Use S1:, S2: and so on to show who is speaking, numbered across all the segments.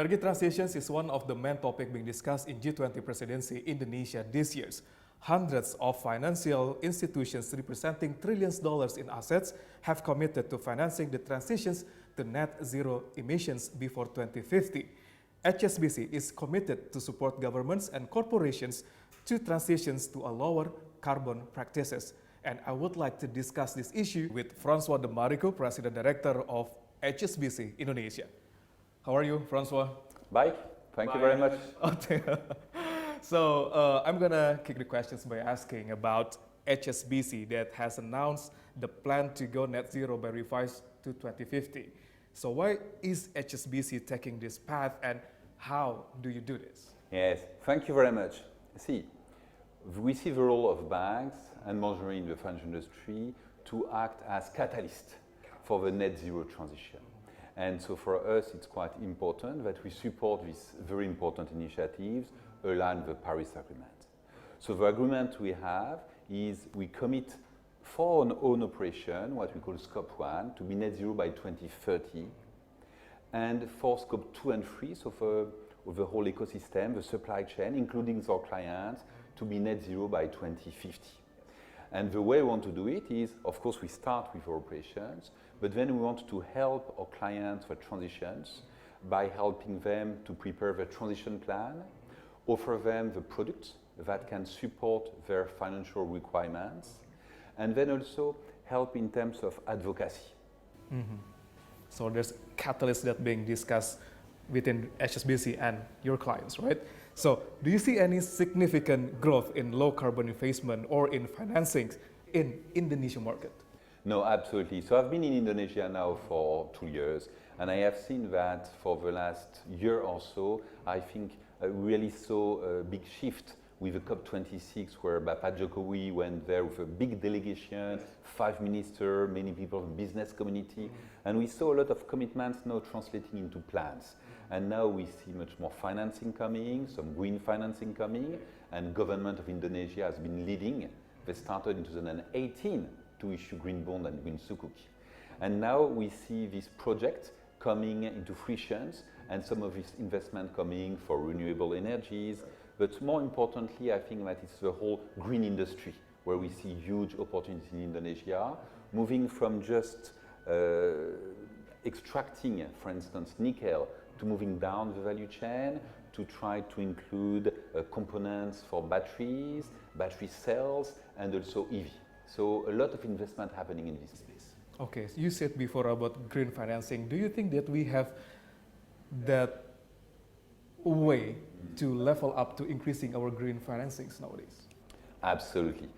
S1: Energy transitions is one of the main topics being discussed in G20 presidency Indonesia this year. Hundreds of financial institutions representing trillions of dollars in assets have committed to financing the transitions to net zero emissions before 2050. HSBC is committed to support governments and corporations to transitions to a lower carbon practices. And I would like to discuss this issue with Francois de Marico, President Director of HSBC Indonesia. How are you, Francois?
S2: Bye. Thank you very much.
S1: Okay. So I'm gonna kick the questions by asking about HSBC that has announced the plan to go net zero by revised to 2050. So why is HSBC taking this path and how do you do this?
S2: Yes, thank you very much. See, we see the role of banks and more generally in the financial industry to act as catalyst for the net zero transition. And so for us, it's quite important that we support these very important initiatives aligned with the Paris Agreement. So the agreement we have is we commit for an own operation, what we call Scope 1, to be net zero by 2030. And for Scope 2 and 3, so for the whole ecosystem, the supply chain, including our clients, to be net zero by 2050. And the way we want to do it is, of course, we start with our operations, but then we want to help our clients for transitions by helping them to prepare their transition plan, offer them the products that can support their financial requirements, and then also help in terms of advocacy.
S1: Mm-hmm. So there's catalysts that being discussed within HSBC and your clients, right? So do you see any significant growth in low carbon investment or in financing in Indonesian market?
S2: No, absolutely. So I've been in Indonesia now for 2 years, and I have seen that for the last year or so, I think really saw a big shift with the COP26, where Bapak Jokowi went there with a big delegation, 5 ministers, many people from the business community, and we saw a lot of commitments now translating into plans. And now we see much more financing coming, some green financing coming, and government of Indonesia has been leading. They started in 2018 to issue green bond and green sukuk. And now we see this project coming into fruition, and some of this investment coming for renewable energies. But more importantly, I think that it's the whole green industry, where we see huge opportunities in Indonesia, moving from just extracting, for instance, nickel, to moving down the value chain, to try to include components for batteries, battery cells, and also EV. So a lot of investment happening in this space.
S1: Okay, you said before about green financing. Do you think that we have that way to level up to increasing our green financings nowadays?
S2: Absolutely.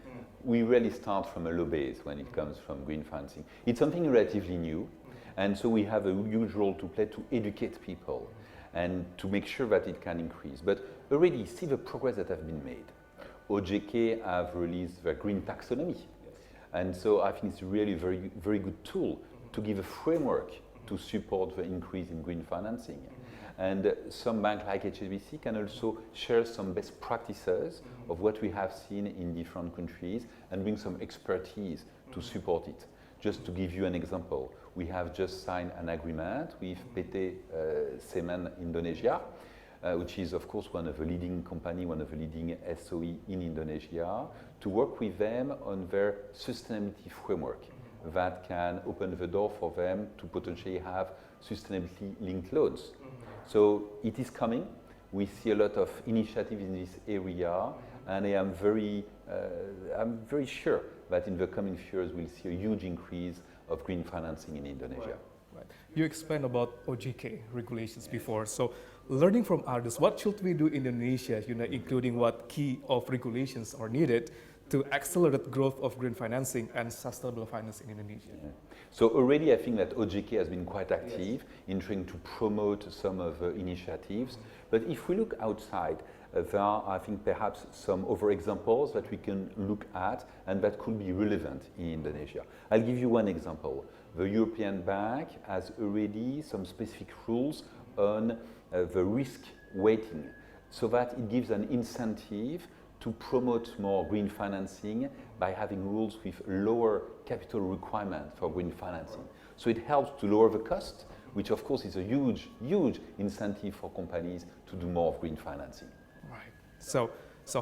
S2: We really start from a low base when it comes from green financing. It's something relatively new, and so we have a huge role to play to educate people and to make sure that it can increase. But already see the progress that has been made. OJK have released their green taxonomy. And so I think it's really a very, very good tool to give a framework to support the increase in green financing. And some banks like HSBC can also share some best practices of what we have seen in different countries and bring some expertise to support it. Just to give you an example, we have just signed an agreement with PT Semen Indonesia, which is of course one of the leading company, one of the leading SOE in Indonesia, to work with them on their sustainability framework that can open the door for them to potentially have sustainability linked loans. So it is coming. We see a lot of initiatives in this area, and I am very sure that in the coming years we'll see a huge increase of green financing in Indonesia.
S1: Right. You explained about OJK regulations before. So learning from others, what should we do in Indonesia, including what key of regulations are needed to accelerate growth of green financing and sustainable finance in Indonesia?
S2: Yeah. So already I think that OJK has been quite active in trying to promote some of the initiatives. But if we look outside, there are, I think, perhaps some other examples that we can look at and that could be relevant in Indonesia. I'll give you one example. The European Bank has already some specific rules on the risk weighting, so that it gives an incentive to promote more green financing by having rules with lower capital requirement for green financing. So it helps to lower the cost which of course is a huge, huge incentive for companies to do more of green financing.
S1: Right. So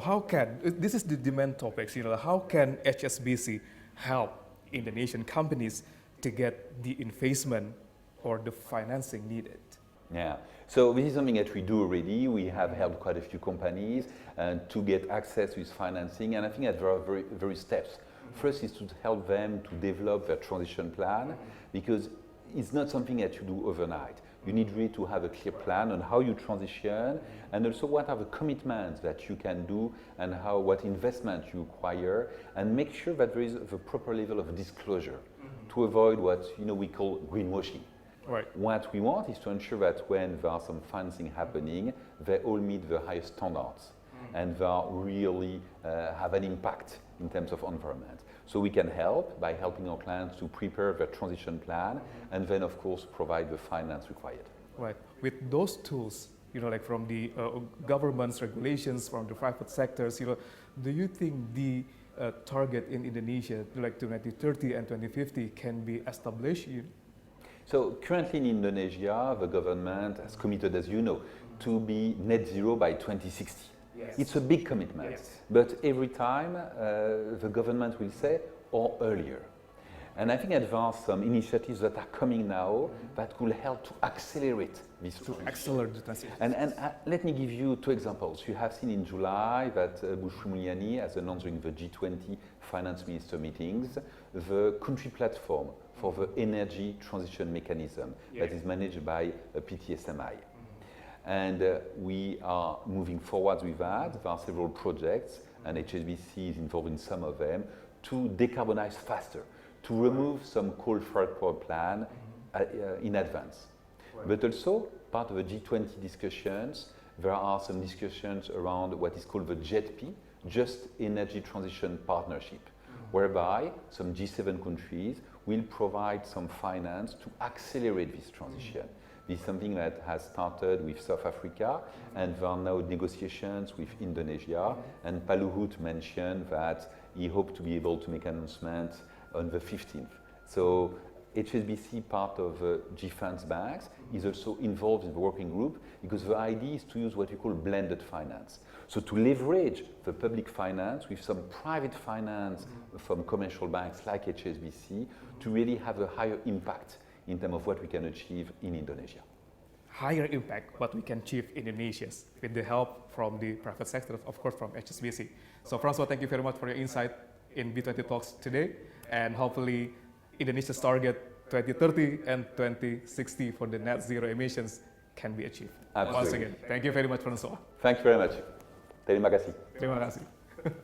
S1: how can, this is the demand topics, how can HSBC help Indonesian companies to get the investment or the financing needed?
S2: Yeah, so this is something that we do already. We have helped quite a few companies to get access with financing, and I think that there are very steps. First is to help them to develop their transition plan, because it's not something that you do overnight. You need really to have a clear plan on how you transition, and also what are the commitments that you can do, and what investment you require, and make sure that there is the proper level of disclosure to avoid what we call greenwashing.
S1: Right.
S2: What we want is to ensure that when there are some financing happening, they all meet the highest standards and they really have an impact in terms of environment. So we can help by helping our clients to prepare their transition plan and then of course provide the finance required.
S1: Right. With those tools, like from the government's regulations, from the private sectors, do you think the target in Indonesia, like 2030 and 2050, can be established?
S2: So currently in Indonesia, the government has committed, as you know, to be net zero by 2060. Yes. It's a big commitment, yes. But every time the government will say, or earlier. And I think that there are some initiatives that are coming now that will help to accelerate this transition.
S1: Accelerate the transition.
S2: And let me give you two examples. You have seen in July that Sri Mulyani has announced during the G20 finance minister meetings the country platform for the energy transition mechanism that is managed by PTSMI. And we are moving forward with that. There are several projects, and HSBC is involved in some of them, to decarbonize faster, to remove some coal-fired power plant in advance. Right. But also, part of the G20 discussions, there are some discussions around what is called the JETP, Just Energy Transition Partnership, whereby some G7 countries will provide some finance to accelerate this transition. This is something that has started with South Africa, and there are now negotiations with Indonesia, and Pak Luhut mentioned that he hoped to be able to make an announcement on the 15th. So HSBC, part of G-Funds banks, is also involved in the working group, because the idea is to use what we call blended finance. So to leverage the public finance with some private finance from commercial banks like HSBC to really have a higher impact in terms of what we can achieve in Indonesia.
S1: Higher impact what we can achieve in Indonesia with the help from the private sector, of course from HSBC. So Francois, thank you very much for your insight in B20 Talks today, and hopefully Indonesia's target 2030 and 2060 for the net zero emissions can be achieved.
S2: Absolutely.
S1: Once again, thank you very much, Francois.
S2: Thank you very much. Terima kasih.
S1: Terima kasih.